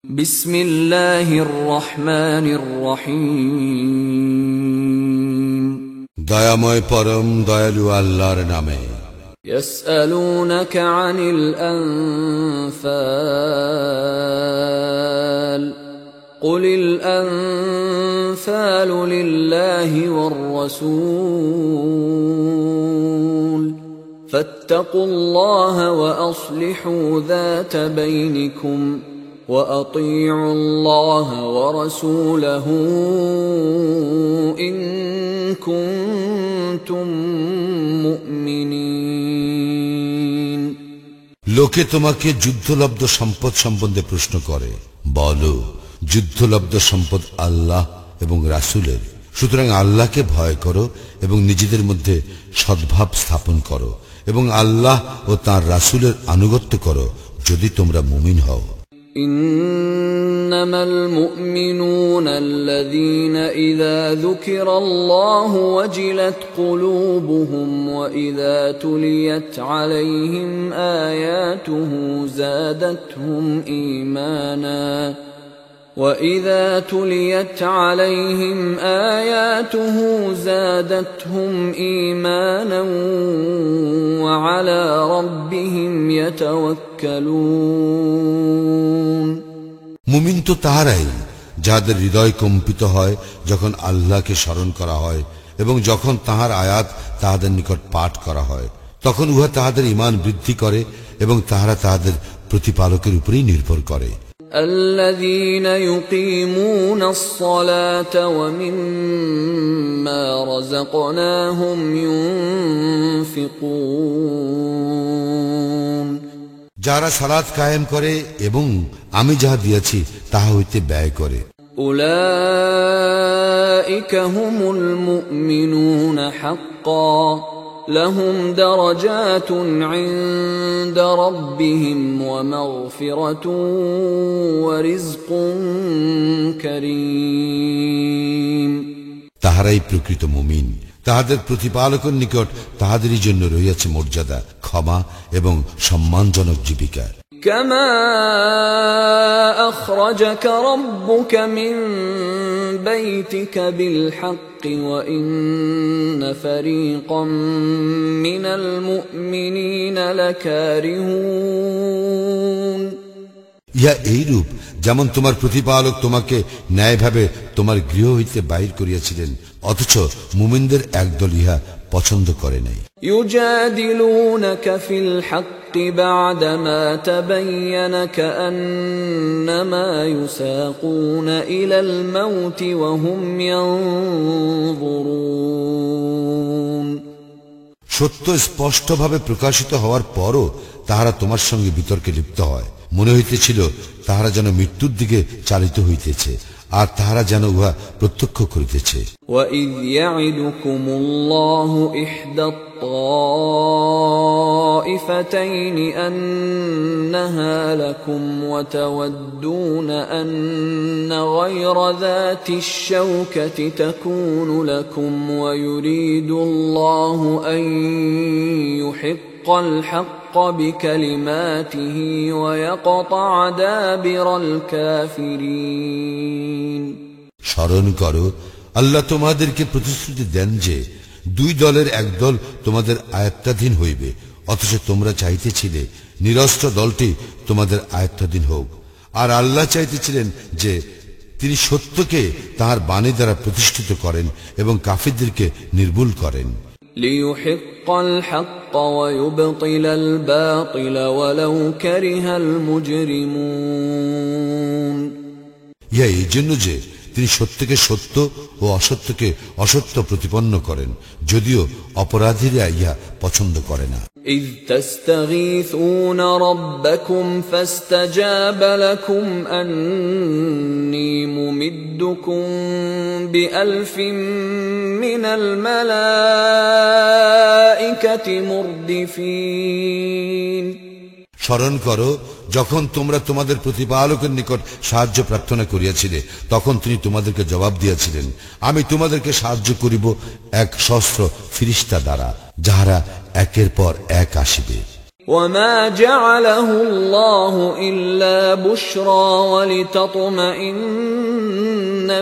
বিসমিল্লাহির রহমানির রহিম। দয়াময় পরম দয়ালু আল্লাহর নামে। ইয়াসআলুনাকা আনিল আনফাল কুলিল আনফালু লিল্লাহি ওয়ার রাসূল ফাত্তাকুল্লাহা ওয়া আসলিহু যাতা বাইনিকুম وأطيعوا الله ورسوله إن كنتم مؤمنين। লোকে তোমাকে যুদ্ধলব্ধ সম্পদ সম্বন্ধে প্রশ্ন করে, বলো যুদ্ধলব্ধ সম্পদ আল্লাহ এবং রাসূলের, সুতরাং আল্লাহকে ভয় করো এবং নিজেদের মধ্যে সদ্ভাব স্থাপন করো এবং আল্লাহ ও তাঁর রাসূলের আনুগত্য করো যদি তোমরা মুমিন হও। إنما المؤمنون الذين إذا ذكر الله وجلت قلوبهم وإذا تليت عليهم آياته زادتهم إيمانا وإذا تليت عليهم آياته زادتهم إيمانا وعلى ربهم يتوكلون। মুমিন তো তাহারাই যাদের হৃদয় কম্পিত হয় যখন আল্লাহকে স্মরণ করা হয় এবং যখন তাহার আয়াত তাহাদের নিকট পাঠ করা হয়, তখন উহা তাহাদের ঈমান বৃদ্ধি করে এবং তাহারা তাহাদের প্রতিপালকের উপরেই নির্ভর করে। الذين يقيمون الصلاة ومما رزقناهم ينفقون। যারা সালাত কায়েম করে এবং আমি যাহা দিয়েছি তাহা হইতে ব্যয় করে। أولئك هم المؤمنون حقا لهم درجات عند ربهم ومغفرة ورزق كريم। তাহারাই প্রকৃত মুমিন, তাহাদের প্রতিপালকের নিকট তাহাদেরই জন্য রহিয়াছে মর্যাদা, ক্ষমা এবং সম্মানজনক জীবিকা। كما أخرجك ربك من بيتك بالحق وإن فريقا من المؤمنين لكارهون। ইহা এইরূপ যেমন তোমার প্রতিপালক তোমাকে ন্যায়ভাবে তোমার গৃহ হইতে বাহির করিয়াছিলেন, অথচ মুমিনদের একদল ইহা পছন্দ করে নাই। يجادلونك في الحق بعدما تبين كأنما يساقون إلى الموت وهم ينظرون। সত্য স্পষ্টভাবে প্রকাশিত হওয়ার পরও তাহারা তোমার সঙ্গে বিতর্কে লিপ্ত হয়, মনে হইতেছিল তাহারা যেন মৃত্যুর দিকে চালিত হইতেছে আর তাহারা যেন উহা প্রত্যক্ষ করিতেছে। وَإِذْ يَعِدُكُمُ اللَّهُ إِحْدَى الطَّائِفَتَيْنِ أَنَّهَا لَكُمْ وَتَوَدُّونَ أَنَّ غَيْرَ ذَاتِ الشَّوْكَةِ تَكُونُ لَكُمْ وَيُرِيدُ اللَّهُ أَن يُحِقَّ الْحَقَّ بِكَلِمَاتِهِ وَيَقْطَعَ دَابِرَ الْكَافِرِينَ। স্মরণ করো, আল্লাহ তোমাদেরকে প্রতিশ্রুতি দেন যে দুই দলের এক দল তোমাদের আয়ত্তাধীন হইবে, অথচ তোমরা চাইতেছিলে নিরস্ত্র দলটি তোমাদের আয়ত্তাধীন হোক, আর আল্লাহ চাইতেছিলেন যে তিনি সত্যকে তাহার বাণী দ্বারা প্রতিষ্ঠিত করেন এবং কাফিরদেরকে নির্মূল করেন। ليحق الحق ويبطل الباطل ولو كره المجرمون। ইহা এই জন্য যে তিনি সত্যকে সত্য ও অসত্যকে অসত্য প্রতিপন্ন করেন, যদিও অপরাধীরা ইহা পছন্দ করে না। إذ تستغيثون ربكم فاستجاب لكم أني ممدكم بألف من الملائكة مردفين। স্মরণ করো, যখন তোমরা তোমাদের প্রতিপালকের নিকট সাহায্য প্রার্থনা করিয়াছিলে, তখন তিনি তোমাদেরকে জবাব দিয়েছিলেন, আমি তোমাদেরকে সাহায্য করিব 1,000 ফিরিস্তা দ্বারা, যাহারা একের পর এক আসিবে। وما جعله الله إلا بشرى ولتطمئن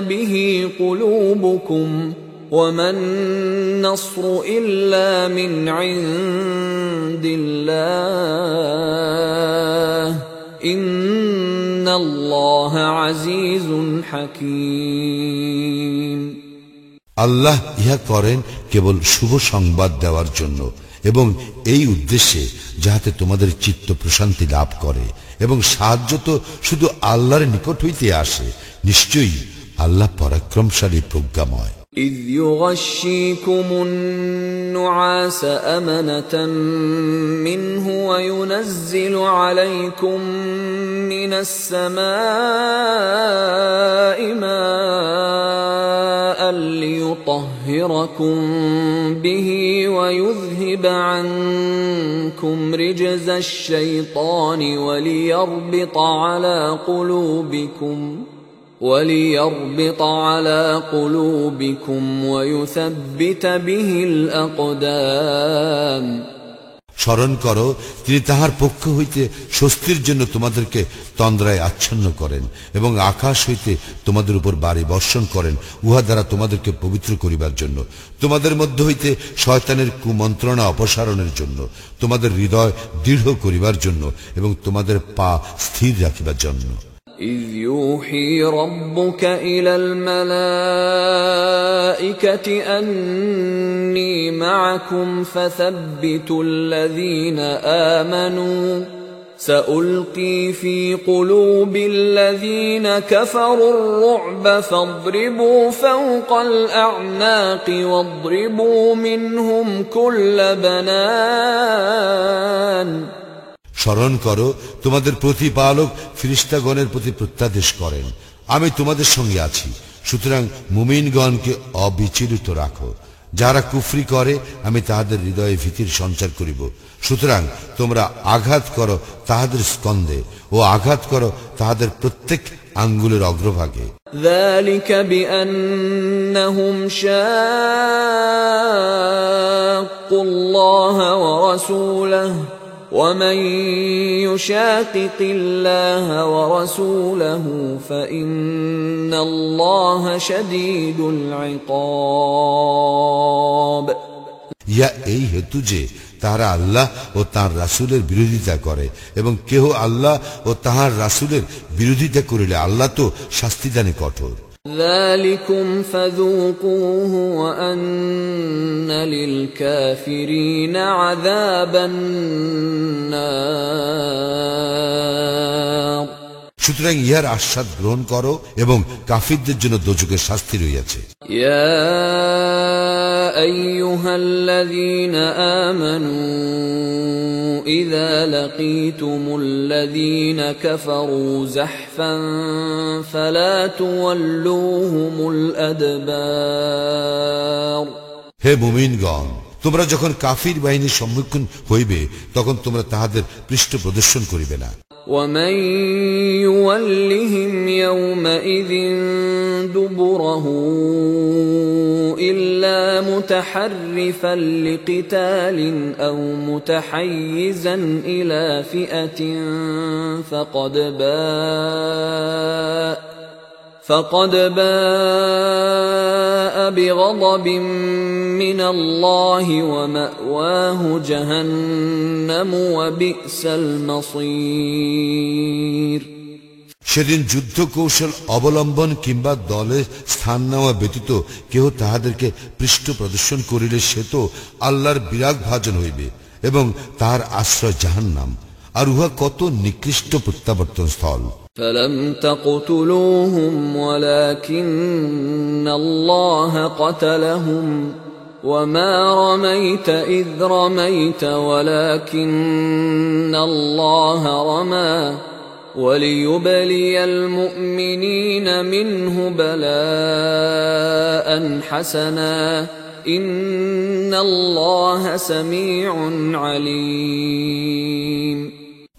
به قلوبكم وما النصر إلا من عند الله إن الله عزيز حكيم আল্লাহ ইহা করেন কেবল শুভ সংবাদ দেওয়ার জন্য এবং এই উদ্দেশ্যে যাহাতে তোমাদের চিত্ত প্রশান্তি লাভ করে এবং সাহায্য তো শুধু আল্লাহর নিকট হইতে আসে। নিশ্চয়ই আল্লাহ পরাক্রমশালী প্রজ্ঞাময়। إذ يغشيكم النعاس أمنة منه وينزل عليكم من السماء ماء ليطهركم به ويذهب عنكم رجز الشيطان وليربط على قلوبكم ويثبت به الأقدام স্মরণ করো, তিনি তাহার পক্ষ হইতে স্বস্তির জন্য তোমাদেরকে তন্দ্রায় আচ্ছন্ন করেন এবং আকাশ হইতে তোমাদের উপর বাড়ি বর্ষণ করেন, উহা দ্বারা তোমাদেরকে পবিত্র করিবার জন্য, তোমাদের মধ্য হইতে শয়তানের কুমন্ত্রণা অপসারণের জন্য, তোমাদের হৃদয় দৃঢ় করিবার জন্য এবং তোমাদের পা স্থির রাখিবার জন্য। إذ يوحي ربك إلى الملائكة أني معكم فثبتوا الذين آمنوا سألقي في قلوب الذين كفروا الرعب فاضربوا فوق الأعناق واضربوا منهم كل بنان স্মরণ করো, তোমাদের প্রতিপালক ফেরেশতাগণের প্রতি প্রত্যাদেশ করেন, আমি তোমাদের সঙ্গে আছি, সুতরাং মুমিনগণকে অবিচলিত রাখো। যারা কুফরি করে আমি তাহাদের হৃদয়ে ভীতির সঞ্চার করিব, সুতরাং তোমরা আঘাত করো তাহাদের স্কন্ধে ও আঘাত করো তাহাদের প্রত্যেক আঙ্গুলের অগ্রভাগে। ذلك بأنهم شاقوا الله ورسوله ومن يشاقق الله ورسوله فإن الله شديد العقاب ইয়া এই হেতু যে তাহারা আল্লাহ ও তাঁর রাসূলের বিরোধিতা করে এবং কেহ আল্লাহ ও তাহার রাসূলের বিরোধিতা করিলে আল্লাহ তো শাস্তিদানে কঠোর। ذلكم فذوقوه وأن للكافرين عذاب النار সুতরাং ইহার আস্বাদ গ্রহণ করো এবং কাফিরদের জন্য দোজখের শাস্তি রয়েছে। ইয়া আইয়ুহাল্লাযীনা আমানু ইযা লাকীতুমুল্লাযীনা কাফারু যাহফান ফালা তুওয়াল্লুহুমুল আদবার। হে মুমিনগণ, তোমরা যখন কাফির বাহিনীর সম্মুখীন হইবে তখন তোমরা তাহাদের পৃষ্ঠ প্রদর্শন করিবে না। ومن يولهم يومئذ دبره إلا متحرفا لقتال أو متحيزا إلى فئة فقد باء بغضب من الله ومأواه جهنم وبئس المصير। সেদিন যুদ্ধ কৌশল অবলম্বন কিংবা দলে স্থান নেওয়া ব্যতীত কেহ তাহাদেরকে পৃষ্ঠ প্রদর্শন করিলে সে তো আল্লাহর বিরাগ ভাজন হইবে এবং তাহার আশ্রয় জাহান্নাম, আর উহা কত নিকৃষ্ট প্রত্যাবর্তন স্থল। فلم تقتلوهم ولكن الله قتلهم وما رميت إذ رميت ولكن الله رمى وليبلي المؤمنين منه بلاء حسنا إن الله سميع عليم।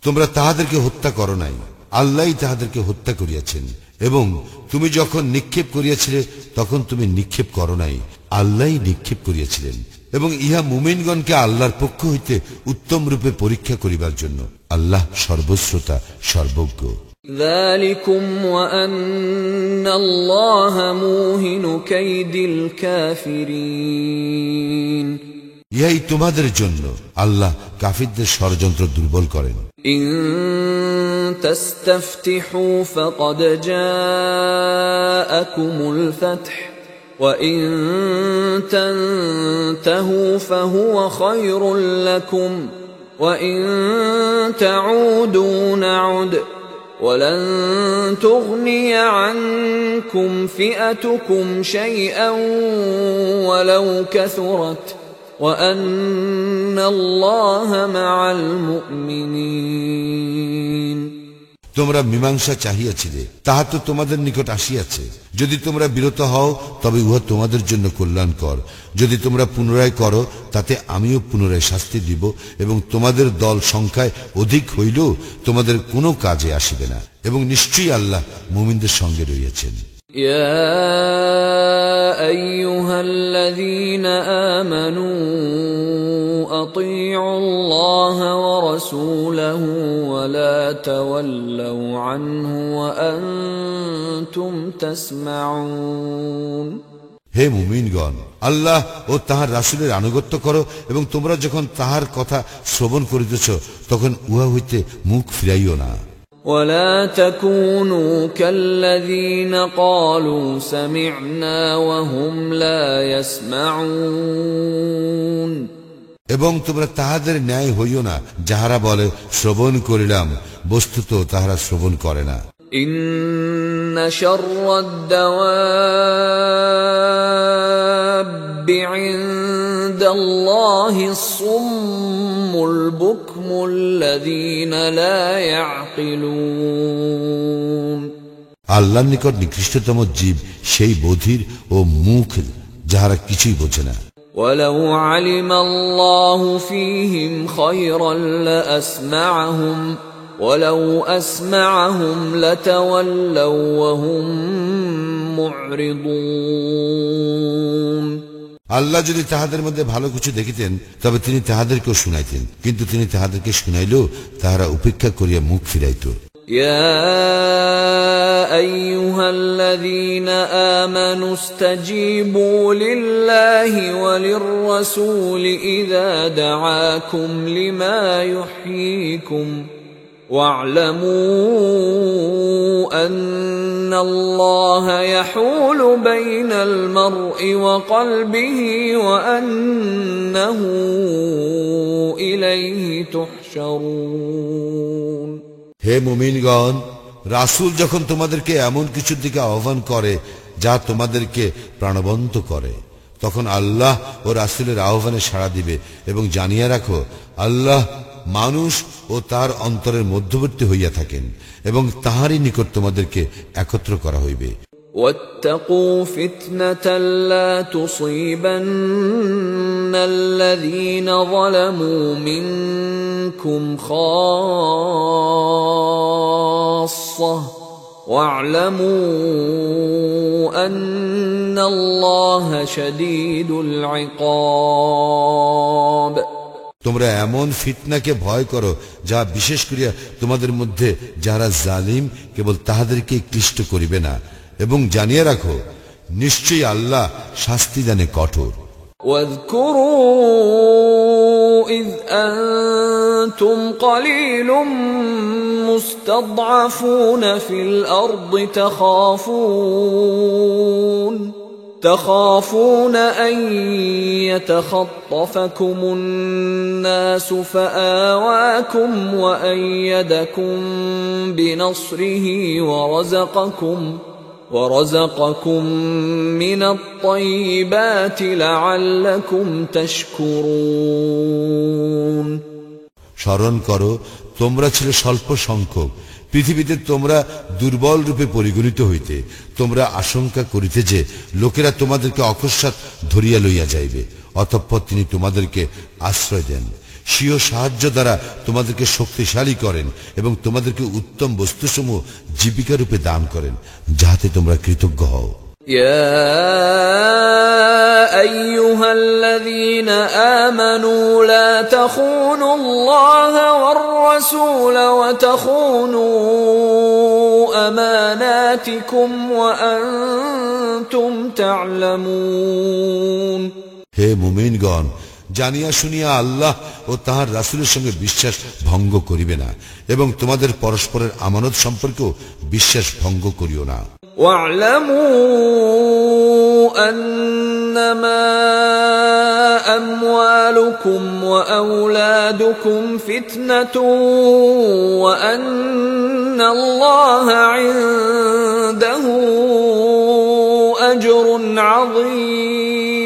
তোমরা তাহাদেরকে হত্যা করো নাই, আল্লাহই তাহাদেরকে হত্যা করিয়াছেন, এবং তুমি যখন নিক্ষেপ করিয়াছিলে তখন তুমি নিক্ষেপ করো নাই, আল্লাহই নিক্ষেপ করিয়াছিলেন। এবং ইহা মুমিনগণকে আল্লাহর পক্ষ হইতে উত্তম রূপে পরীক্ষা করিবার জন্য। আল্লাহ সর্বশ্রোতা, সর্বজ্ঞ। ذلكم وأن الله موهن كيد الكافرين ইহাই তোমাদের জন্য, আল্লাহ কাফিরদের ষড়যন্ত্র দুর্বল করেন। إن تستفتحوا فقد جاءكم الفتح وإن تنتهوا فهو خير لكم وإن تعودوا نعد ولن تغني عنكم فئتكم شيئا ولو كثرت وأن الله مع المؤمنين তোমরা মীমাংসা চাহিয়াছিলে, তাহা তো তোমাদের নিকট আসিয়াছে। যদি তোমরা বিরত হও তবে উহা তোমাদের জন্য কল্যাণকর। যদি তোমরা পুনরায় করো তাতে আমিও পুনরায় শাস্তি দিব, এবং তোমাদের দল সংখ্যায় অধিক হইলেও তোমাদের কোনো কাজে আসিবে না, এবং নিশ্চয়ই আল্লাহ মুমিনদের সঙ্গে রহিয়াছেন। يا أيها الذين آمنوا أطيعوا الله ورسوله ولا تولوا عنه وأنتم تسمعون হে মুমিনগণ, আল্লাহ ও তাহার রাসূলের আনুগত্য করো, এবং তোমরা যখন তাহার কথা শ্রবণ করিতেছ তখন উহা হইতে মুখ ফিরাইও না। ولا تكونوا كالذين قالوا سمعنا وهم لا يسمعون এবং তোমরা তাহাদের ন্যায় হইও না যাহারা বলে শ্রবণ করিলাম, বস্তুত তাহারা শ্রবণ করে না। إن شر الدواب عند الله الصم البكم الذين لا يعقلون আল্লাহর নিকট নিকৃষ্টতম জীব সেই বধির ও মুখ যাহারা কিছুই বোঝে না। ولو علم الله فيهم خيرا لأسمعهم ولو أسمعهم لتولوا وهم معرضون আল্লাহ যদি তাহাদের মধ্যে ভালো কিছু দেখিতেন তবে তিনি তাহাদেরকেও শুনাইতেন, কিন্তু তিনি তাহাদেরকে শুনাইলেও তাহারা উপেক্ষা করিয়া মুখ ফিরাইত। يا أيها الذين آمنوا استجيبوا لله وللرسول إذا دعاكم لما يحييكم واعلموا أن الله يحول بين المرء وقلبه وأنه إليه تحشرون হে মুমিনগণ, রাসূল যখন তোমাদেরকে এমন কিছুর দিকে আহ্বান করে যা তোমাদেরকে প্রাণবন্ত করে, তখন আল্লাহ ও রাসূলের আহ্বানে সাড়া দিবে, এবং জানিয়া রাখো আল্লাহ মানুষ ও তার অন্তরের মধ্যবর্তী হইয়া থাকেন, এবং তাহারই নিকট তোমাদেরকে একত্র করা হইবে। واتقوا فتنة لا تصيبن الذين ظلموا منكم خاصة واعلموا أن الله شديد العقاب তোমরা এমন ফিতনাকে ভয় করো যা বিশেষ করিয়া তোমাদের মধ্যে যারা জালিম কেবল তাহাদেরকে ক্লিষ্ট করিবে না, এবং জানিয়ে রাখো নিশ্চয়ই আল্লাহ শাস্তিদানে কঠোর। واذكروا إذ أنتم قليل مستضعفون في الأرض تخافون أن يتخطفكم الناس فآواكم وأيدكم بنصره ورزقكم من الطيبات لعلكم تشكرون স্মরণ করো, তোমরা ছিলে স্বল্প সংখ্যক, পৃথিবীতে তোমরা দুর্বল রূপে পরিগণিত হইতে, তোমরা আশঙ্কা করিতে যে লোকেরা তোমাদেরকে অকস্মাৎ ধরিয়া লইয়া যাইবে, অতঃপর তিনি তোমাদেরকে আশ্রয় দেন। স্বীয় সাহায্য দ্বারা তোমাদেরকে শক্তিশালী করেন এবং তোমাদেরকে উত্তম বস্তুসমূহ জীবিকা রূপে দান করেন, যাহাতে তোমরা কৃতজ্ঞ হও। يا أيها الذين آمنوا لا تخونوا الله والرسول وتخونوا أماناتكم وأنتم تعلمون। হে মুমিনগণ, জানিয়া শুনিয়া আল্লাহ ও তাহার রাসূলের সঙ্গে বিশ্বাস ভঙ্গ করিবে না এবং তোমাদের পরস্পরের আমানত সম্পর্কেও বিশ্বাস ভঙ্গ করিও না। واعلموا أنما أموالكم وأولادكم فتنة وأن الله عنده أجر عظيم।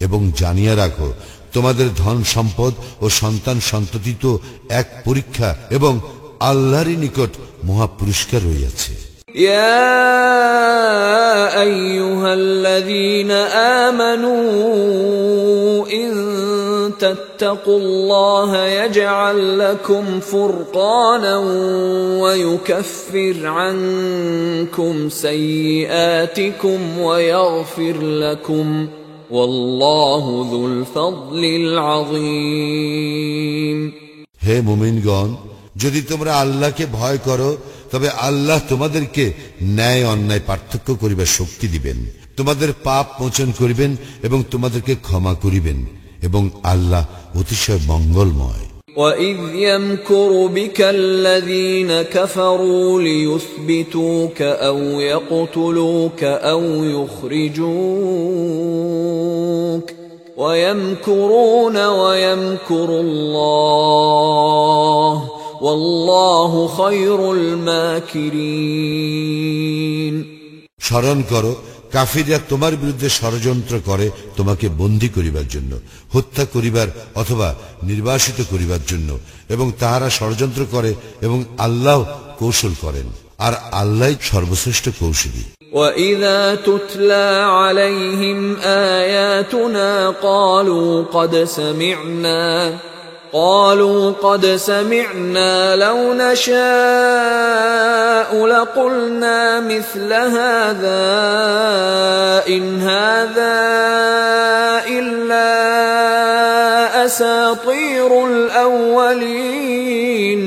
এবং জানিয়া রাখো, তোমাদের ধন সম্পদ ও সন্তান সন্ততি তো এক পরীক্ষা এবং আল্লাহরই নিকট মহা পুরস্কার রইয়াছে। يا أيها الذين آمنوا إن تتقوا الله يجعل لكم فرقانا ويكفر عنكم سيئاتكم ويغفر لكم والله ذو الفضل العظيم। হে মুমিনগণ, যদি তোমরা আল্লাহকে ভয় করো তবে আল্লাহ তোমাদেরকে ন্যায় অন্যায় পার্থক্য করিবার শক্তি দিবেন, তোমাদের পাপ মোচন করিবেন এবং তোমাদেরকে ক্ষমা করিবেন এবং আল্লাহ অতিশয় মঙ্গলময়। وَإِذْ يَمْكُرُ بِكَ الَّذِينَ كَفَرُوا لِيُثْبِتُوكَ أَوْ يَقْتُلُوكَ أَوْ يُخْرِجُوكَ وَيَمْكُرُونَ وَيَمْكُرُ اللَّهُ وَاللَّهُ خَيْرُ الْمَاكِرِينَ। স্মরণ করো, কাফিররা তোমার বিরুদ্ধে ষড়যন্ত্র করে তোমাকে বন্দী করিবার জন্য, হত্যা করিবার অথবা নির্বাসিত করিবার জন্য, এবং তাহারা ষড়যন্ত্র করে এবং আল্লাহ কৌশল করেন, আর আল্লাহই সর্বশ্রেষ্ঠ কৌশলী। وَإِذَا تُتْلَى عَلَيْهِمْ آيَاتُنَا قالوا قد سمعنا لو نشاء لقلنا مثل هذا إن هذا إلا أساطير الأولين।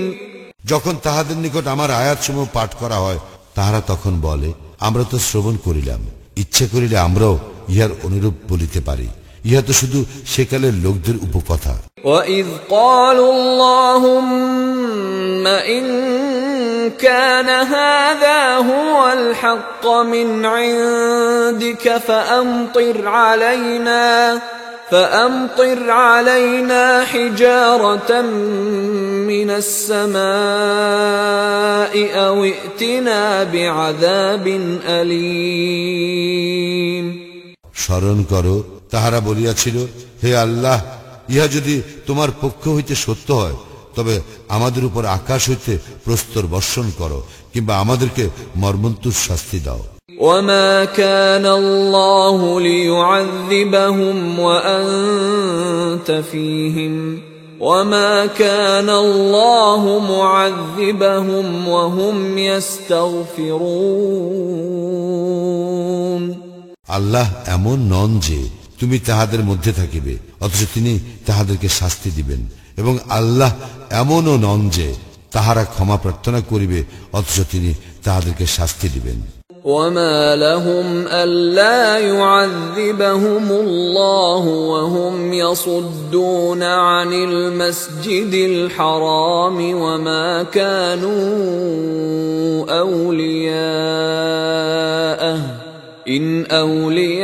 যখন তাহাদের নিকট আমার আয়াতসমূহ পাঠ করা হয়, তাহারা তখন বলে, আমরা তো শ্রবণ করিলাম, ইচ্ছে করিলে আমরাও ইহার অনুরূপ বলিতে পারি, ইহা তো শুধু সেকালের লোকদের উপকথা। وَإِذْ قَالُوا اللَّهُمَّ إِن كَانَ هَذَا هُوَ الْحَقَّ مِنْ عِندِكَ فَأَمْطِرْ عَلَيْنَا حِجَارَةً مِنَ السَّمَاءِ أَوْ ائْتِنَا بِعَذَابٍ أَلِيمٍ। স্মরণ করো, তাহারা বলিয়াছিল, হে আল্লাহ, ইহা যদি তোমার পক্ষ হইতে সত্য হয় তবে আমাদের উপর আকাশ হইতে প্রস্তর বর্ষণ করো কিংবা আমাদেরকে মর্মন্তুদ শাস্তি দাও। وَمَا كَانَ اللَّهُ لِيُعَذِّبَهُمْ وَأَنْتَ فِيهِمْ وَمَا كَانَ اللَّهُ مُعَذِّبَهُمْ وَهُمْ يَسْتَغْفِرُونَ। আল্লাহ এমন নন যে তুমি তাহাদের মধ্যে থাকিবে অথচ তিনি তাহাদেরকে শাস্তি দিবেন, এবং আল্লাহ এমনও নন যে তাহারা ক্ষমা প্রার্থনা করিবে অথচ তিনি তাহাদেরকে শাস্তি দিবেন। وَمَا لَهُمْ أَلَّا يُعَذِّبَهُمُ اللَّهُ وَهُمْ يَصُدُّونَ عَنِ الْمَسْجِدِ الْحَرَامِ وَمَا كَانُوا أَوْلِيَاءَهُ إِنْ أَوْلِيَاؤُهُ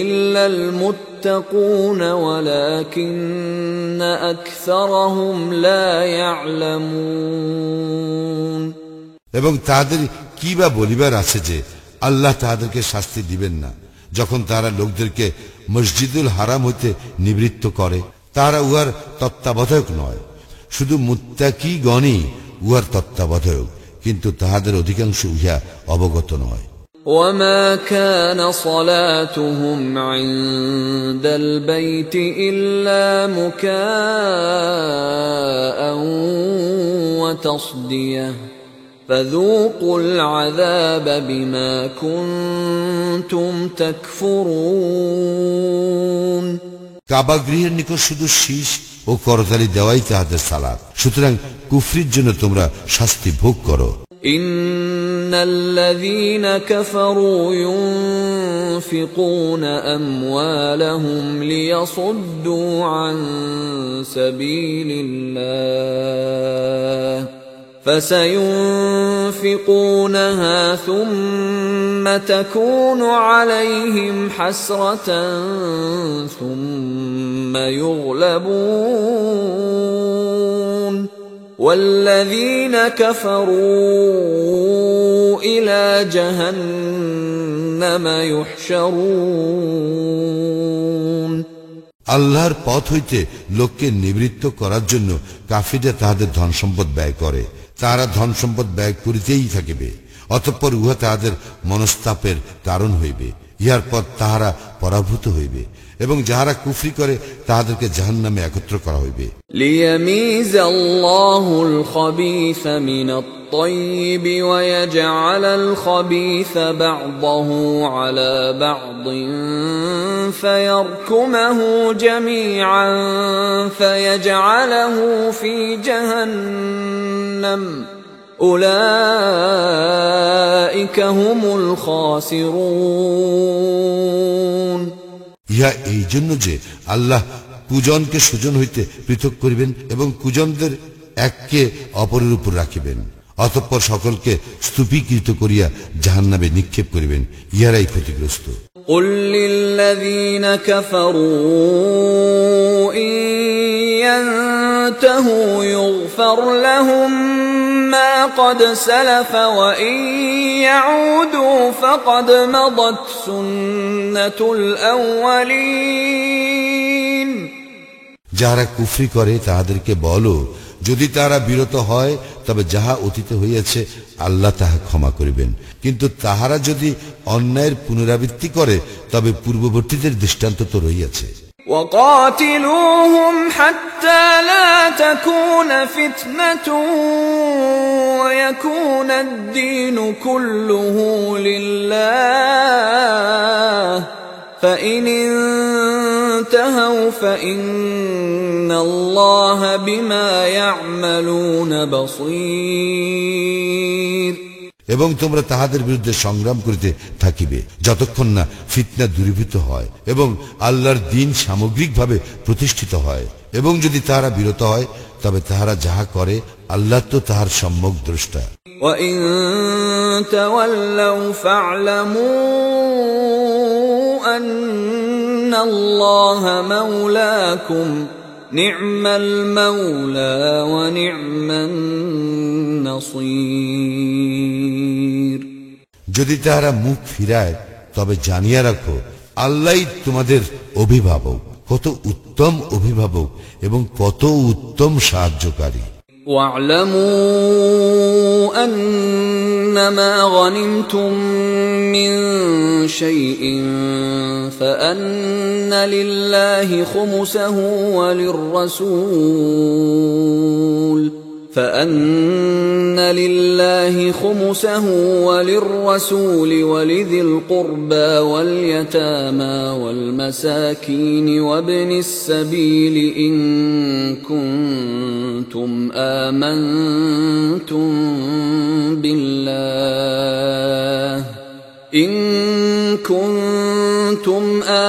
إِلَّا الْمُتَّقُونَ وَلَكِنَّ أَكْثَرَهُمْ لَا يَعْلَمُونَ। এবং তাদের কি বা বলিবার আছে যে আল্লাহ তাহাদেরকে শাস্তি দিবেন না, যখন তারা লোকদেরকে মসজিদুল হারাম হইতে নিবৃত্ত করে। তারা উহার তত্ত্বাবধায়ক নয়, শুধু মুত্তাকিগণই উহার তত্ত্বাবধায়ক, কিন্তু তাহাদের অধিকাংশ ইহা অবগত নয়। وما كان صلاتهم عند البيت إلا مكاء وتصدية فذوقوا العذاب بما كنتم تكفرون কাবা গৃহের নিকট শুধু শীষ ও করতালি দেওয়াই তাহাদের সালাত, সুতরাং কুফরির জন্য তোমরা শাস্তি ভোগ করো। إن الذين كفروا ينفقون أموالهم ليصدوا عن سبيل الله فسينفقونها ثم تكون عليهم حسرة ثم يغلبون والذين كفروا إلى جهنم يحشرون আল্লাহর পথ হইতে লোককে নিবৃত্ত করার জন্য কাফিররা তাহাদের ধন সম্পদ ব্যয় করে। তাহারা ধন সম্পদ ব্যয় করিতেই থাকিবে, অতঃপর উহা তাহাদের মনস্তাপের কারণ হইবে। ইহার পর তাহারা পরাভূত হইবে এবং যাহারা কুফরি করে তাহাদেরকে জাহান্নামে একত্র করা হইবে। লিয়ামিজ আল্লাহুল খাবিথ মিনাত তাইয়্যিব ওয়া ইয়াজআলাল খাবিথ বা'দাহু আলা বা'দিন ফায়ারকুমাহু জামিআন ফায়াজআলাহু ফি জাহান্নাম উলাইকা হুমুল খাসিরুন। ইহা এই জন্য যে আল্লাহ কুজনকে সুজন হইতে পৃথক করিবেন এবং কুজনদের এককে অপরের উপর রাখিবেন, অতঃপর সকলকে স্তূপীকৃত করিয়া জাহান্নামে নিক্ষেপ করিবেন। ইহারাই ক্ষতিগ্রস্ত। قل للذين كفروا إن ينتهوا يغفر لهم ما قد سلف وإن يعودوا فقد مضت سنة الأولين। যারা কুফরি করে তাহাদেরকে বলো, যদি তারা বিরত হয় তবে যাহা অতীতে হইয়াছে আল্লাহ তাহা ক্ষমা করিবেন, কিন্তু তাহারা যদি অন্যায়ের পুনরাবৃত্তি করে তবে পূর্ববর্তীদের দৃষ্টান্ত তো রহিয়াছে। وقاتلوهم حتى لا تكون فتنة ويكون الدين كله لله فإن انتهوا فإن الله بما يعملون بصير। এবং তোমরা তাহাদের বিরুদ্ধে সংগ্রাম করিতে থাকিবে যতক্ষণ না ফিতনা দূরীভূত হয় এবং আল্লাহর দ্বীন সামগ্রিকভাবে প্রতিষ্ঠিত হয়, এবং যদি তাহারা বিরত হয় তবে তাহারা যাহা করে আল্লাহ তো তাহার সম্যক দ্রষ্টা। وَإِن تَوَلَّوْا فَاعْلَمُوا أَنَّ اللَّهَ مَوْلَاكُمْ نِعْمَ الْمَوْلَى وَنِعْمَ النَّصِيرُ। যদি তাহারা মুখ ফিরায় তবে জানিয়া রাখো আল্লাহই তোমাদের অভিভাবক, কত উত্তম অভিভাবক এবং কত উত্তম সাহায্যকারী। واعلموا أنما غنمتم من شيء فأن لله خمسه وللرسول ولذي القربى واليتامى والمساكين وابن السبيل إن كنتم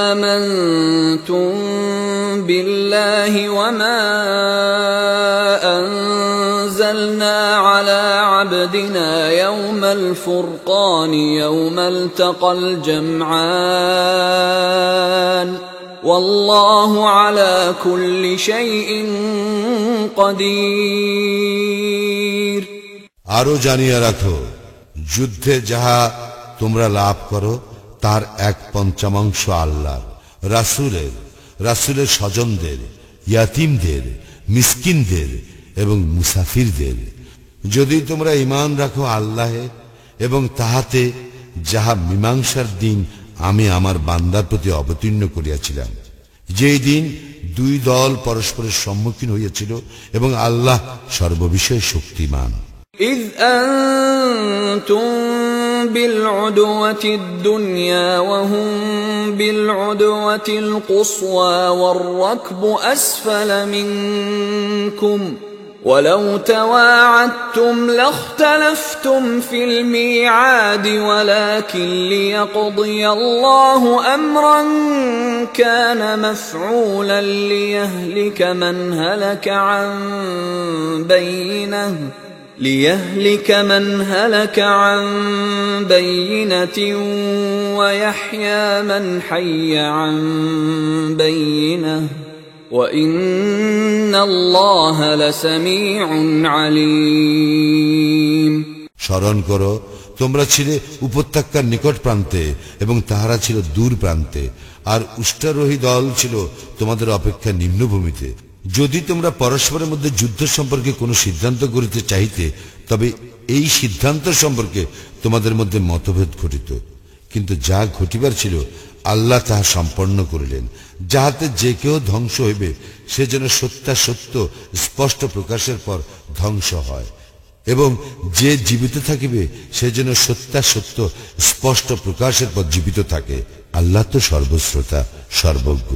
آمنتم بالله وما أنزلنا على عبدنا يوم الفرقان يوم التقى الجمعان والله على كل شيء قدير। আরো জানিয়া রাখো, যুদ্ধে যাহা তোমরা লাভ করো তার 1/5 আল্লাহ, রাসূলের স্বজনদের, ইয়াতীমদের, মিসকিনদের এবং মুসাফিরদের। যদি তোমরা ঈমান রাখো আল্লাহে এবং তাহাতে যাহা মীমাংসার দিন আমি আমার বান্দার প্রতি অবতীর্ণ করিয়াছিলাম, যেই দিন দুই দল পরস্পরের সম্মুখীন হইয়াছিল এবং আল্লাহ সর্ববিষয়ে শক্তিমান। إذ أنتم بالعدوة الدنيا وهم بالعدوة القصوى والركب أسفل منكم ولو تواعدتم لاختلفتم في الميعاد ولكن ليقضي الله أمرا كان مفعولا ليهلك من هلك عن بينة ويحيى من حي عن بينة وإن الله لسميع عليم। স্মরণ করো, তোমরা ছিলে উপত্যকার নিকট প্রান্তে এবং তাহারা ছিল দূর প্রান্তে, আর উষ্ট্রারোহী দল ছিল তোমাদের অপেক্ষা নিম্নভূমিতে। যদি তোমরা পরস্পরের মধ্যে যুদ্ধ সম্পর্কে কোনো সিদ্ধান্ত করিতে চাইতে, তবে এই সিদ্ধান্ত সম্পর্কে তোমাদের মধ্যে মতভেদ ঘটিত, কিন্তু যা ঘটিবার ছিল আল্লাহ তাহা সম্পন্ন করিলেন, যাহাতে যে কেউ ধ্বংস হইবে সে যেন সত্যাসত্য স্পষ্ট প্রকাশের পর ধ্বংস হয়, এবং যে জীবিত থাকিবে সে যেন সত্যাসত্য স্পষ্ট প্রকাশের পর জীবিত থাকে। আল্লাহ তো সর্বশ্রোতা, সর্বজ্ঞ।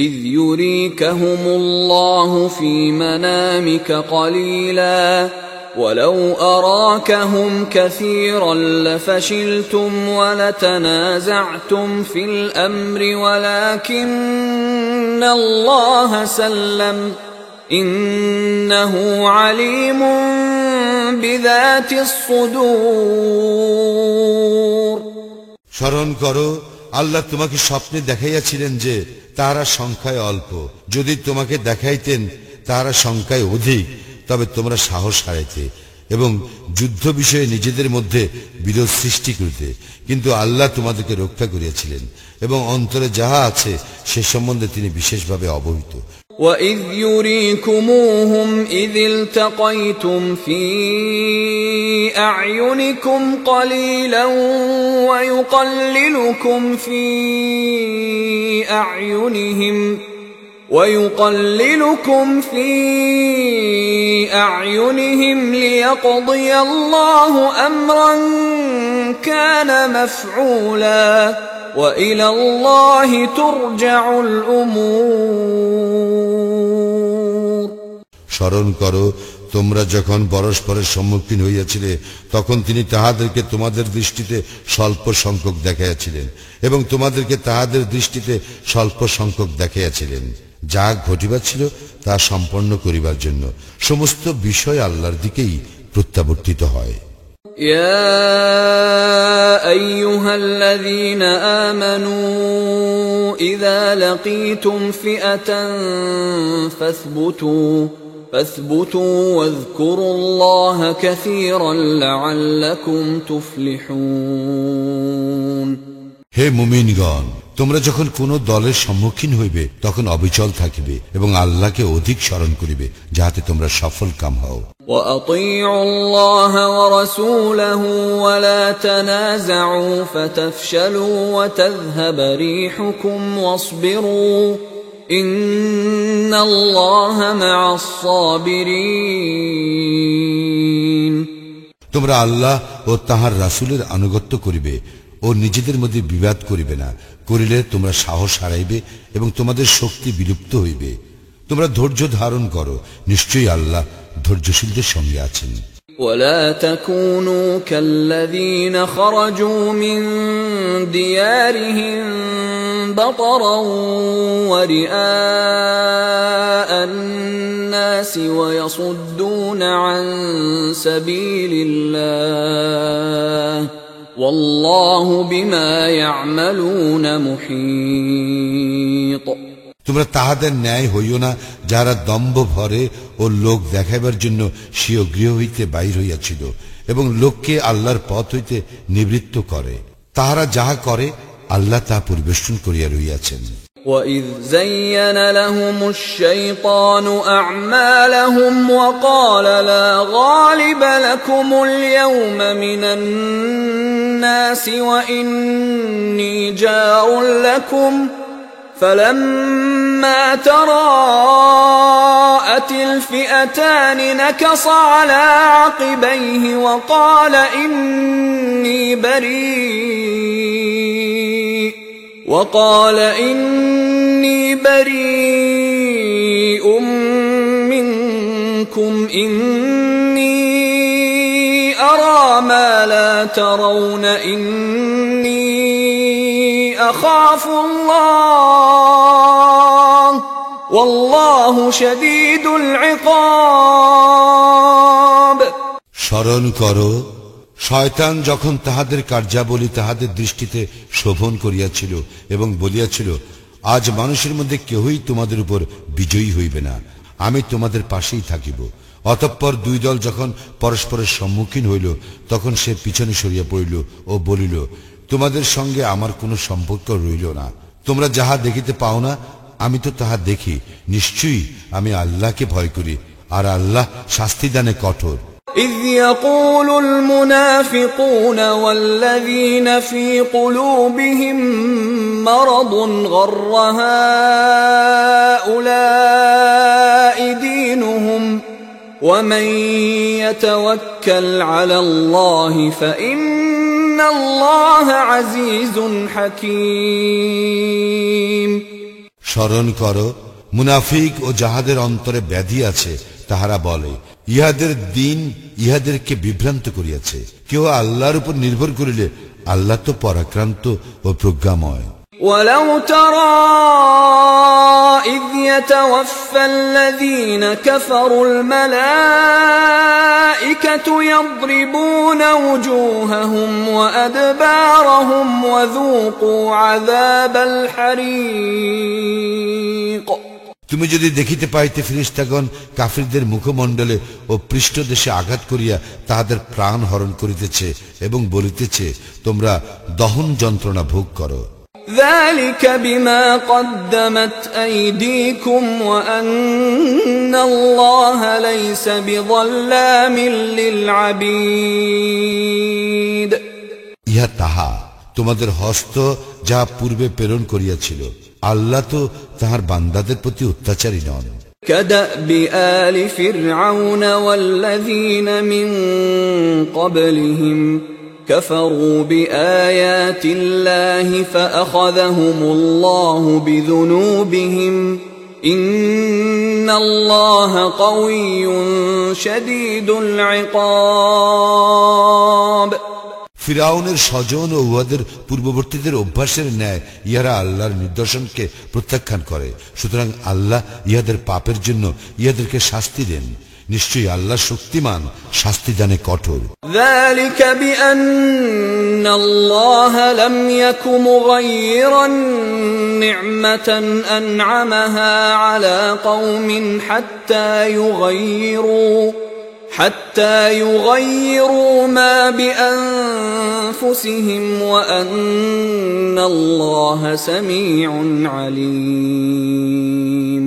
إذ يريكهم الله في منامك قليلا ولو أراكهم كثيرا لفشلتم ولتنازعتم في الأمر ولكن الله سلم إنه عليم بذات الصدور। স্মরণ করো, আল্লাহ তোমাকে স্বপ্নে দেখাইয়াছিলেন যে তাহারা সংখ্যায় অল্প, যদি তোমাকে দেখাইতেন তাহারা সংখ্যায় অধিক তবে তোমরা সাহস হারাইতে এবং যুদ্ধ বিষয়ে নিজেদের মধ্যে বিরোধ সৃষ্টি করিতে, কিন্তু আল্লাহ তোমাদেরকে রক্ষা করিয়াছিলেন এবং অন্তরে যাহা আছে সে সম্বন্ধে তিনি বিশেষভাবে অবহিত। وَإِذْ يُرِيكُمُوهُمْ إِذِ الْتَقَيْتُمْ فِي أَعْيُنِكُمْ قَلِيلًا وَيُقَلِّلُكُمْ فِي أَعْيُنِهِمْ لِيَقْضِيَ اللَّهُ أَمْرًا كَانَ مَفْعُولًا وَإِلَى اللَّهِ تُرْجَعُ الْأُمُورُ। স্মরণ করো, তোমরা যখন পরস্পরের সম্মুখীন হইয়াছিলে তখন তিনি তাহাদেরকে তোমাদের দৃষ্টিতে স্বল্প সংখ্যক দেখাইয়াছিলেন এবং তোমাদেরকে তাহাদের দৃষ্টিতে স্বল্প সংখ্যক দেখাইয়াছিলেন। যা ঘটিবার ছিল তা সম্পন্ন করিবার জন্য সমস্ত বিষয় আল্লাহর দিকেই প্রত্যাবর্তিত হয়। يا أيها الذين آمنوا إذا لقيتم فئة فاثبتوا واذكروا الله كثيرا لعلكم تفلحون। হে মুমিনগণ, তোমরা যখন কোন দলের সম্মুখীন হইবে তখন অবিচল থাকিবে এবং আল্লাহকে অধিক স্মরণ করিবে, যাহাতে তোমরা সফল কাম হও। وَأَطِيعُوا اللَّهَ وَرَسُولَهُ وَلَا تَنَازَعُوا فَتَفْشَلُوا وَتَذْهَبَ رِيحُكُمْ وَاصْبِرُوا إِنَّ اللَّهَ مَعَ الصَّابِرِينَ। তোমরা আল্লাহ ও তাহার রাসূলের আনুগত্য করিবে ও নিজেদের মধ্যে বিবাদ করিবে না, করিলে তোমরা সাহস হারাইবে এবং তোমাদের শক্তি বিলুপ্ত হইবে। তোমরা ধৈর্য ধারণ করো, নিশ্চয়ই আল্লাহ ধৈর্যশীলদের সঙ্গে আছেন। ولا تكونوا كالذين خرجوا من ديارهم بطرا ورئاء الناس ويصدون عن سبيل الله والله بما يعملون محيط। তোমরা তাহাদের ন্যায় হইও না যারা দম্ভ ভরে ও লোক দেখাইবার জন্য স্বীয় গৃহ হইতে বাহির হইয়াছিল এবং লোককে আল্লাহর পথ হইতে নিবৃত্ত করে। তাহারা যাহা করে আল্লাহ তা পরিবেষ্টন করিয়া রইয়াছেন। وَإِذْ زَيَّنَ لَهُمُ الشَّيْطَانُ أَعْمَالَهُمْ وَقَالَ لَا غَالِبَ لَكُمُ الْيَوْمَ مِنَ النَّاسِ وَإِنِّي جَارٌ لَكُمْ فَلَمَّا تَرَاءَتِ الْفِئَتَانِ نَكَصَ عَلَى عَقِبَيْهِ وَقَالَ إِنِّي بَرِيءٌ مِّنكُمْ إِنِّي أَرَىٰ مَا لَا تَرَوْنَ إِنِّي أَخَافُ اللَّهَ وَاللَّهُ شَدِيدُ الْعِقَابِ স্মরণ করো, শয়তান যখন তাহাদের কার্যাবলী তাহাদের দৃষ্টিতে শোভন করিয়াছিল এবং বলিয়াছিল, আজ মানুষের মধ্যে কেহই তোমাদের উপর বিজয়ী হইবে না, আমি তোমাদের পাশেই থাকিব। অতঃপর দুই দল যখন পরস্পরের সম্মুখীন হইল, তখন সে পিছনে সরিয়া পড়িল ও বলিল, তোমাদের সঙ্গে আমার কোনো সম্পর্ক রইল না। তোমরা যাহা দেখিতে পাও না, আমি তো তাহা দেখি। নিশ্চয়ই আমি আল্লাহকে ভয় করি, আর আল্লাহ শাস্তিদানে কঠোর। إذ يقول المنافقون والذين في قلوبهم مرض غر هؤلاء دينهم ومن يتوكل على الله فإن الله عزيز حكيم। স্মরণ করো, মুনাফিক ও যাহাদের অন্তরে ব্যাধি আছে তাহারা বলে, ইহাদের দিন ইহাদেরকে বিভ্রান্ত করিয়াছে। কেউ আল্লাহর উপর নির্ভর করিলে আল্লাহ তো পরাক্রান্ত ও প্রজ্ঞাময়। ولو ترى إذ يتوفى الذين كفروا الملائكة يضربون وجوههم وأدبارهم وذوقوا عذاب الحريق। তুমি যদি দেখিতে পাইতে ফেরেশতাগণ কাফিরদের মুখমণ্ডলে ও পৃষ্ঠদেশে আঘাত করিয়া তাহাদের প্রাণ হরণ করিতেছে এবং বলিতেছে, তোমরা দহন যন্ত্রণা ভোগ করো। ذلك بما قدمت أيديكم وأن الله ليس بظلام للعبيد। ইহা তাহা তোমাদের হস্ত যা পূর্বে প্রেরণ করিয়াছিল, আল্লাহ তো তাহার বান্দাদের প্রতি অত্যাচারী নন। كدأب آل فرعون والذين من قبلهم كفروا بآيات الله فأخذهم الله بذنوبهم إن الله قوي شديد العقاب। ফিরাউনের স্বজন ও উহাদের পূর্ববর্তীদের অভ্যাসের ন্যায় ইহারা আল্লাহর নিদর্শনকে প্রত্যাখ্যান করে, সুতরাং আল্লাহ ইহাদের পাপের জন্য ইহাদেরকে শাস্তি দেন। নিশ্চয়ই আল্লাহ শক্তিমান, শাস্তিদানে কঠোর। ذلك بأن الله لم يك مغيرا نعمة أنعمها على قوم حتى يغيروا ما بأنفسهم وأن الله سميع عليم।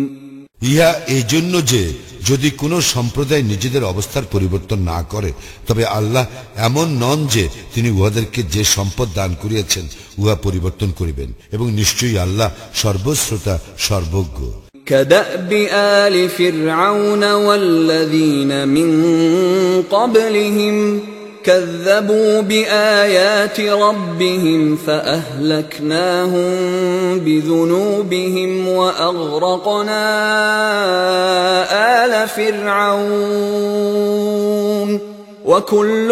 ইহা এই জন্য যে যদি কোনো সম্প্রদায় নিজেদের অবস্থার পরিবর্তন না করে, তবে আল্লাহ এমন নন যে তিনি উহাদেরকে যে সম্পদ দান করিয়াছেন উহা পরিবর্তন করিবেন, এবং নিশ্চয়ই আল্লাহ সর্বশ্রোতা সর্বজ্ঞ। كدأب آل فرعون والذين من قبلهم كذبوا بآيات ربهم فأهلكناهم بذنوبهم وأغرقنا آل فرعون وكل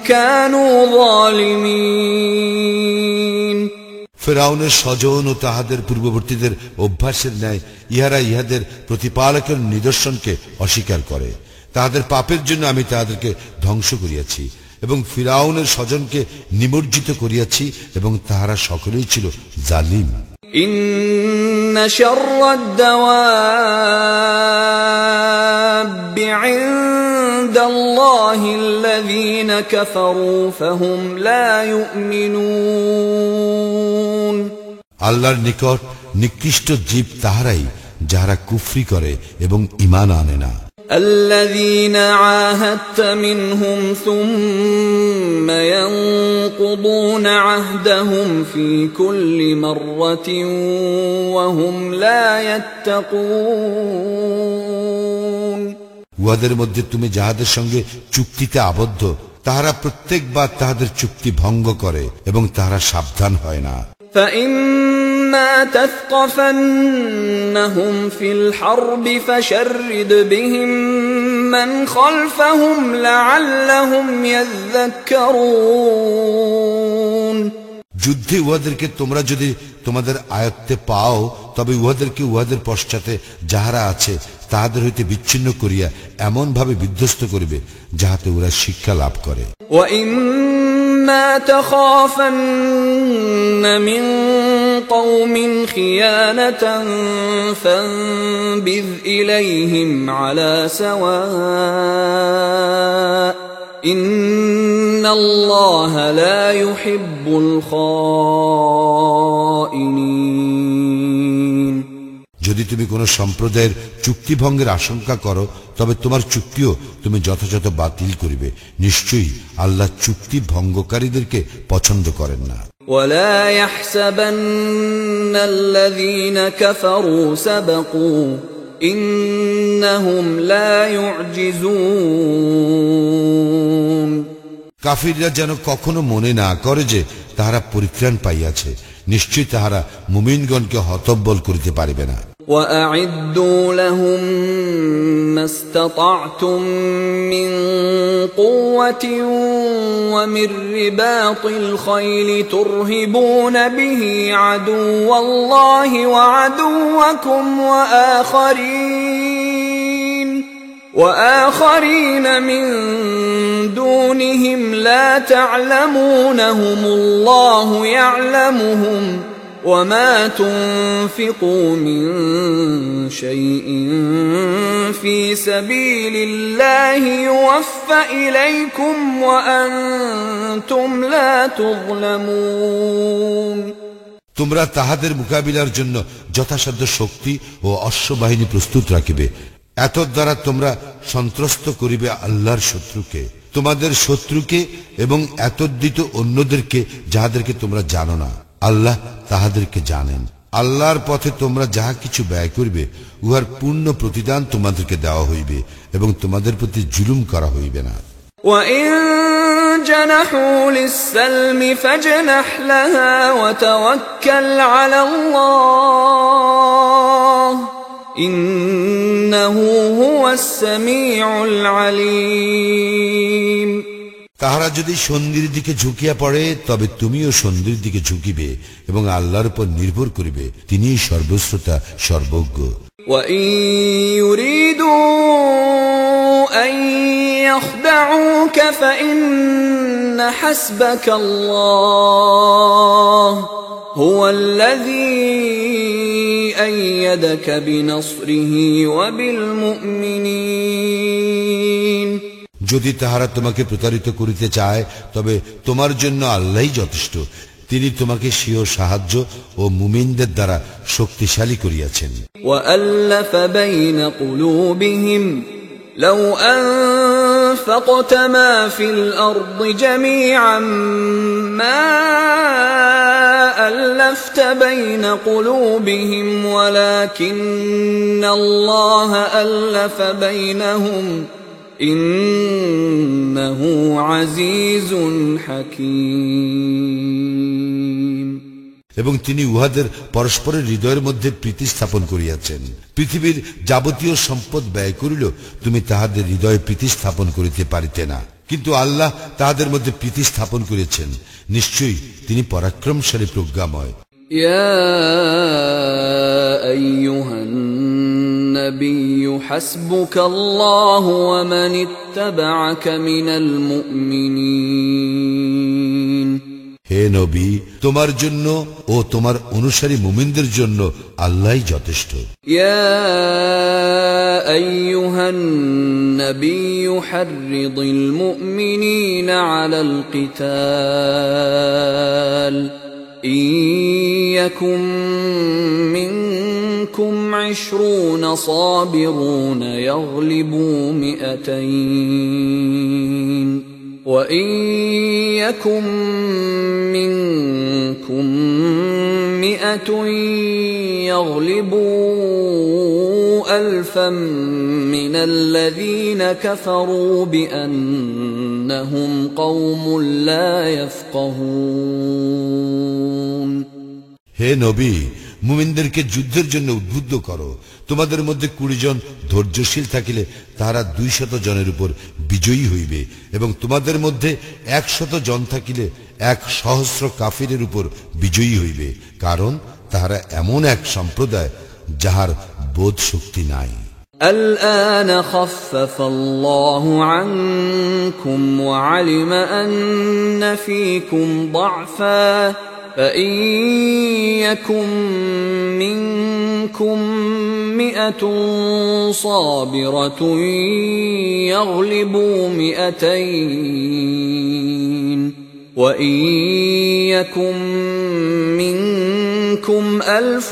كانوا ظالمين। ফিরাউনের স্বজন ও তাহাদের পূর্ববর্তীদের অভ্যাসের ন্যায় ইহারা ইহাদের প্রতিপালকের নিদর্শনকে অস্বীকার করে। তাহাদের পাপের জন্য আমি তাহাদেরকে ধ্বংস করিয়াছি এবং ফিরাউনের স্বজনকে নিমজ্জিত করিয়াছি, এবং তাহারা সকলেই ছিল জালিম। ইন্না শাররাদ-দাওয়াবি ইনদাল্লাহিল্লাযীনা কাফারু ফাহুম লা ইউমিনুন। আল্লাহর নিকট নিকৃষ্ট জীব তাহারাই যাহারা কুফরি করে এবং ঈমান আনে না। الذين عاهدت منهم ثم ينقضون عهدهم في كل مرة وهم لا يتقون উহাদের মধ্যে তুমি যাহাদের সঙ্গে চুক্তিতে আবদ্ধ তাহারা প্রত্যেকবার তাহাদের চুক্তি ভঙ্গ করে এবং তাহারা সাবধান হয় না। فإما تثقفنهم في الحرب فشرد بهم من خلفهم لعلهم يذكرون যুদ্ধে উহাদেরকে তোমরা যদি তোমাদের আয়ত্তে পাও তবে উহাদেরকে উহাদের পশ্চাতে যাহারা আছে তাহাদের হইতে বিচ্ছিন্ন করিয়া এমন ভাবে বিধ্বস্ত করিবে যাহাতে ওরা শিক্ষা লাভ করে। وَإِمَّا تَخَافَنَّ مِنْ قَوْمٍ خِيَانَةً فَانبِذْ إِلَيْهِمْ عَلَى سَوَاءٍ إِنَّ اللَّهَ لَا يُحِبُّ الْخَائِنِينَ যদি তুমি কোন সম্প্রদায়ের চুক্তি ভঙ্গের আশঙ্কা করো তবে তোমার চুক্তিও তুমি যথাযথ বাতিল করিবে। নিশ্চয়ই আল্লাহ চুক্তি ভঙ্গকারীদেরকে পছন্দ করেন না। وَلَا يَحْسَبَنَّ الَّذِينَ كَفَرُوا سَبَقُوا إِنَّهُمْ لَا يُعْجِزُونَ কাফিররা যেন কখনো মনে না করে যে তাহারা পরিত্রাণ পাইয়াছে, নিশ্চয়ই তাহারা মুমিনগণকে হতব্বল করিতে পারিবে না। وَأَعِدُّوا لَهُم مَّا اسْتَطَعْتُم مِّن قُوَّةٍ وَمِن رِّبَاطِ الْخَيْلِ تُرْهِبُونَ بِهِ عَدُوَّ اللَّهِ وَعَدُوَّكُمْ وَآخَرِينَ مِن دُونِهِمْ لَا تَعْلَمُونَهُمُ اللَّهُ يَعْلَمُهُمْ وَمَا تُنفِقُوا مِن شَيْءٍ فِي سَبِيلِ اللَّهِ يُوَفَّ إِلَيْكُمْ وَأَنتُمْ لَا تُظْلَمُونَ তোমরা তাহাদের মোকাবিলার জন্য যথাসাধ্য শক্তি ও অশ্ববাহিনী প্রস্তুত রাখিবে। এতদ দ্বারা তোমরা সন্ত্রস্ত করিবে আল্লাহর শত্রুকে, তোমাদের শত্রুকে এবং এতদ্দিত অন্যদেরকে যাহাদেরকে তোমরা জানো না। আল্লাহ তাহাদেরকে জানেন। আল্লাহর পথে তোমরা যাহা কিছু ব্যয় করিবে উহার পূর্ণ প্রতিদান তোমাদেরকে দেওয়া হইবে এবং তোমাদের প্রতি জুলুম করা হইবে না। وَإِن جَنَحُوا لِلسَّلْمِ فَاجْنَحْ لَهَا وَتَوَكَّلْ عَلَى اللَّهِ إِنَّهُ هُوَ السَّمِيعُ الْعَلِيمُ তাহারা যদি সন্ধির দিকে ঝুঁকিয়া পড়ে তবে তুমিও সন্ধির দিকে ঝুঁকিবে এবং আল্লাহর উপর নির্ভর করিবে, তিনিই সর্বশ্রোতা সর্বজ্ঞ। وَإِن يُرِيدُوا أَن يَخْدَعُوكَ فَإِنَّ حَسْبَكَ اللَّهُ هُوَ الَّذِي أَيَّدَكَ بِنَصْرِهِ وَبِالْمُؤْمِنِينَ যদি তাহারা তোমাকে প্রতারিত করিতে চায় তবে তোমার জন্য আল্লাহই যথেষ্ট, তিনি তোমাকে স্বীয় সাহায্য ও মুমিনদের দ্বারা শক্তিশালী করিয়াছেন। وَأَلَّفَ بَيْنَ قُلُوبِهِمْ لَوْ أَنفَقْتَ مَا فِي الْأَرْضِ جَمِيعًا مَا أَلَّفْتَ بَيْنَ قُلُوبِهِمْ وَلَكِنَّ اللَّهَ أَلَّفَ بَيْنَهُمْ ইন্নাহু আজিজুন হাকীম এবং তিনি উহাদের পরস্পরের হৃদয়ের মধ্যে প্রীতি স্থাপন করিয়াছেন। পৃথিবীর যাবতীয় সম্পদ ব্যয় করিল তুমি তাহাদের হৃদয়ে প্রীতি স্থাপন করিতে পারিতে না, কিন্তু আল্লাহ তাহাদের মধ্যে প্রীতি স্থাপন করিয়াছেন। নিশ্চয়ই তিনি পরাক্রমশালী প্রজ্ঞাময়। ইয়া আইয়ুহান النبي حسبك الله ومن اتبعك من المؤمنين হে নবী, তোমার জন্য ও তোমার অনুসারী মুমিনদের জন্য আল্লাহই যথেষ্ট। ইয়া আইয়ুহান নবী হাররিদিল মুমিনিনা আলাল কিতাল إن يكن منكم 20 صابرون يغلبوا 200 وإن يكن منكم 100 يغلبوا 1000 من الذين كفروا بأنهم قوم لا يفقهون হে নবী, মুমিনদেরকে যুদ্ধের জন্য উদ্বুদ্ধ করো। তোমাদের মধ্যে 20 জন ধৈর্যশীল থাকিলে তাহারা 200 জনের উপর বিজয়ী হইবে, এবং তোমাদের মধ্যে 100 জন থাকিলে 1,000 কাফিরের উপর বিজয়ী হইবে, কারণ তাহারা এমন এক সম্প্রদায় যাহার বোধ শক্তি নাই। الآن خفف الله عنكم وعلم أن فيكم ضعفا فإن يكن منكم 100 صابرة يغلبوا 200 وإن يكن منكم 1000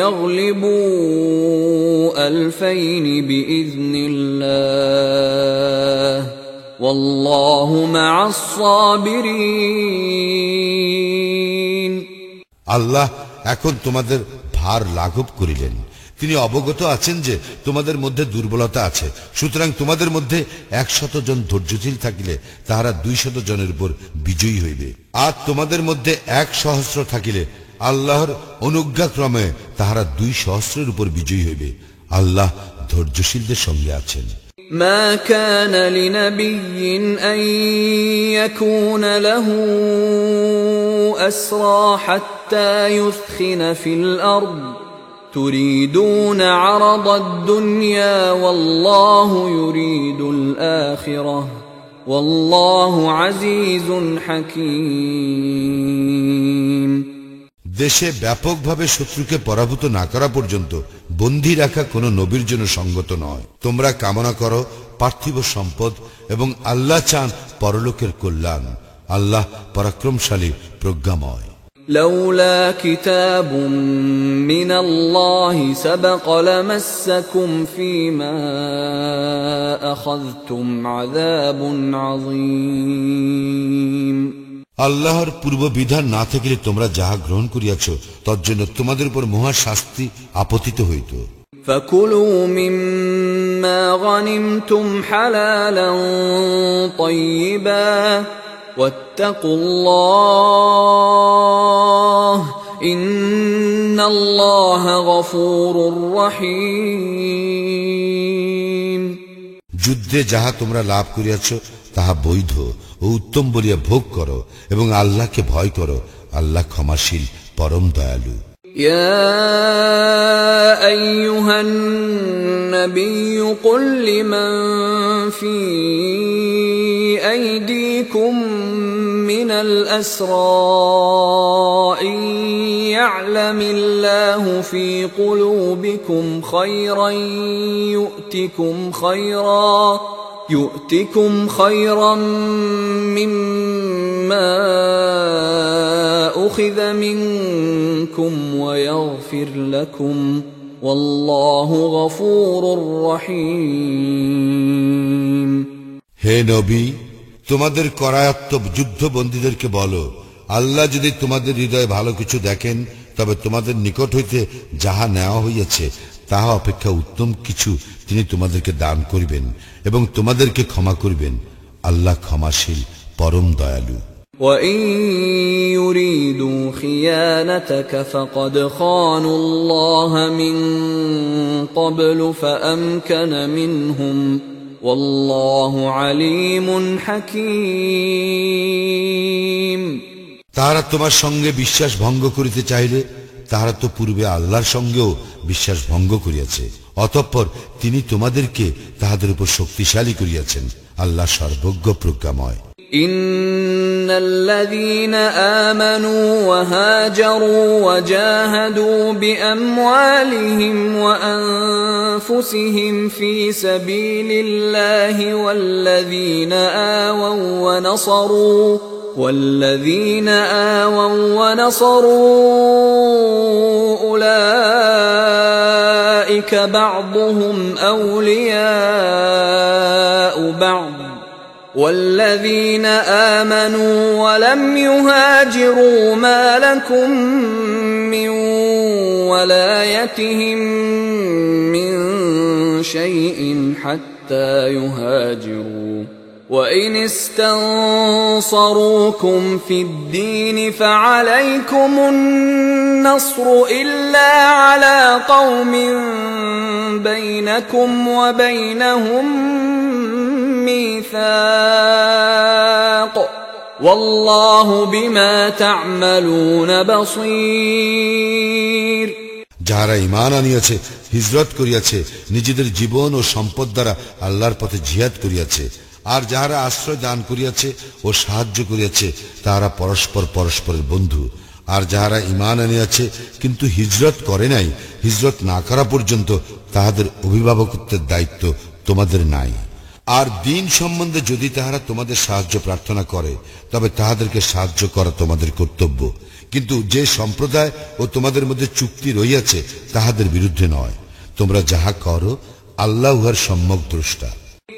يغلبوا 2000 بإذن الله والله مع الصابرين আল্লাহ এখন তোমাদের ভার লাঘব করিলেন। তিনি অবগত আছেন যে তোমাদের মধ্যে দুর্বলতা আছে, সুতরাং তোমাদের মধ্যে 100 জন ধৈর্যশীল থাকিলে তাহারা 200 জনের উপর বিজয়ী হইবে, আর তোমাদের মধ্যে 1,000 থাকিলে আল্লাহর অনুজ্ঞাক্রমে তাহারা 200 উপর বিজয়ী হইবে। আল্লাহ ধৈর্যশীলদের সঙ্গে আছেন। ما كان لنبي أن يكون له أسرى حتى يثخن في الأرض تريدون عرض الدنيا والله يريد الآخرة والله عزيز حكيم দেশে ব্যাপকভাবে শত্রুকে পরাভূত না করা পর্যন্ত বন্দী রাখা কোন নবীর জন্য সঙ্গত নয়। তোমরা কামনা করো পার্থিব সম্পদ এবং আল্লাহ চান পরলোকের কল্যাণ। আল্লাহ পরাক্রমশালী, প্রজ্ঞাময়। لولا كتاب من الله سبق لمسكم فيما أخذتم عذاب عظيم আল্লাহর পূর্ব বিধান না থাকিলে তোমরা যাহা গ্রহণ করিয়াছ তজ্জন্য তোমাদের উপর মহা শাস্তি আপতিত হইত। فكلوا مما غنمتم حلالا طيبا واتقوا الله إن الله غفور رحيم যুদ্ধে যাহা তোমরা লাভ করিয়াছ তাহা বৈধ ও উত্তম বলিয়া ভোগ করো এবং আল্লাহকে ভয় করো। আল্লাহ ক্ষমাশীল, পরম দয়ালু। يا أيها النبي قل لمن في أيديكم من الأسرى إن يعلم الله في قلوبكم خيرا يؤتكم خيرا مما أخذ منكم ويغفر لكم والله غفور رحيم হে নবী, তোমাদের করায়ত্ত যুদ্ধবন্দীদেরকে বলো, আল্লাহ যদি তোমাদের হৃদয়ে ভালো কিছু দেখেন তবে তোমাদের নিকট হইতে যাহা নেওয়া হইয়াছে তাহা অপেক্ষা উত্তম কিছু তিনি তোমাদেরকে দান করিবেন এবং তোমাদেরকে ক্ষমা করিবেন। আল্লাহ ক্ষমাশীল, পরম দয়ালু। وَإِن يُرِيدُوا خِيَانَتَكَ فَقَدْ خَانُوا اللَّهَ مِن قَبْلُ فَأَمْكَنَ مِنْهُمْ وَاللَّهُ عَلِيمٌ حَكِيمٌ তাহারা তোমার সঙ্গে বিশ্বাস ভঙ্গ করিতে চাইলে তাহারা তো পূর্বে আল্লাহর সঙ্গেও বিশ্বাস ভঙ্গ করিয়াছে, অতঃপর তিনি তোমাদেরকে তাহাদের উপর শক্তিশালী করিয়াছেন। আল্লাহ সর্বজ্ঞ, প্রজ্ঞাময়। إن الذين آمنوا وهاجروا وجاهدوا بأموالهم وأنفسهم في سبيل الله والذين آووا والذين آووا ونصروا أولئك بعضهم أولياء بعض والذين آمنوا ولم يهاجروا ما لكم من ولايتهم من شيء حتى يهاجروا وإن استنصروكم في الدين فعليكم النصر إلا على قوم بينكم وبينهم ميثاق والله بما تعملون بصير যাহারা ঈমান আনিয়াছে হিজরত করিয়াছে নিজেদের জীবন ও সম্পদ দ্বারা আল্লাহর পথে জিহাদ করিয়াছে আর যাহারা আশ্রয় দান করিয়াছে ও সাহায্য করিয়াছে তাহারা পরস্পর পরস্পরের বন্ধু আর যাহারা ঈমান আনিয়াছে কিন্তু হিজরত করে নাই হিজরত না করা পর্যন্ত তাহাদের অভিভাবকত্বের দায়িত্ব তোমাদের নাই আর দ্বীন সম্বন্ধে যদি তাহারা তোমাদের সাহায্য প্রার্থনা করে তবে তাহাদেরকে সাহায্য করা তোমাদের কর্তব্য কিন্তু যে সম্প্রদায় ও তোমাদের মধ্যে চুক্তি রইয়াছে তাহাদের বিরুদ্ধে নয় তোমরা যাহা করো আল্লাহ উহার সম্যক দ্রষ্টা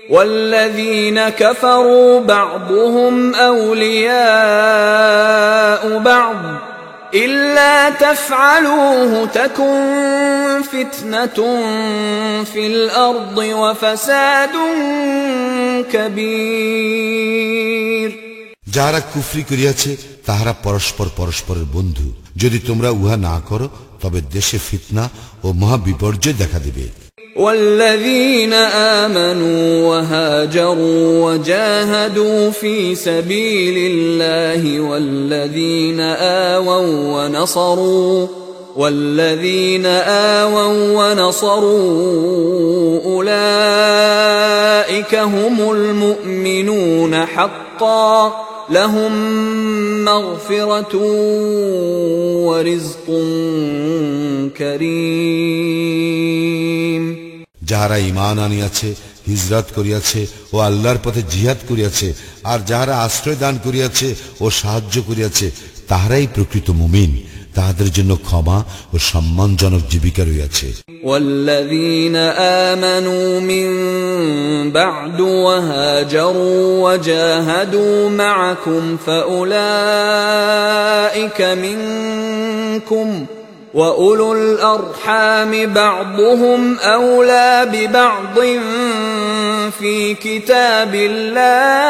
والذين كفروا بعضهم أولياء بعض إلا تفعلوه تكن فتنة في الأرض وفساد كبير যাহারা কুফরি করিয়াছে তাহারা পরস্পর পরস্পরের বন্ধু যদি তোমরা উহা না করো তবে দেশে ফিতনা ও মহা বিপর্যয় দেখা দিবে والذين آمنوا وهاجروا وجاهدوا في سبيل الله والذين آووا ونصروا أولئك هم المؤمنون حقا لهم مغفرة ورزق كريم যাহারা ঈমান আনিয়াছে হিজরত করিয়াছে ও আল্লাহর পথে জিহাদ করিয়াছে আর যাহারা আশ্রয় দান করিয়াছে ও সাহায্য করিয়াছে তাহারাই প্রকৃত মুমিন তাহাদের জন্য ক্ষমা ও সম্মানজনক জীবিকা রইয়াছে والذين آمنوا من بعد وهاجروا وجاهدوا معكم فأولئك منكم وأولو الأرحام بعضهم أولى ببعض في كتاب الله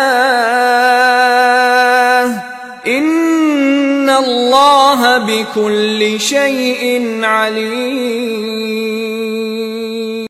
إن الله بكل شيء عليم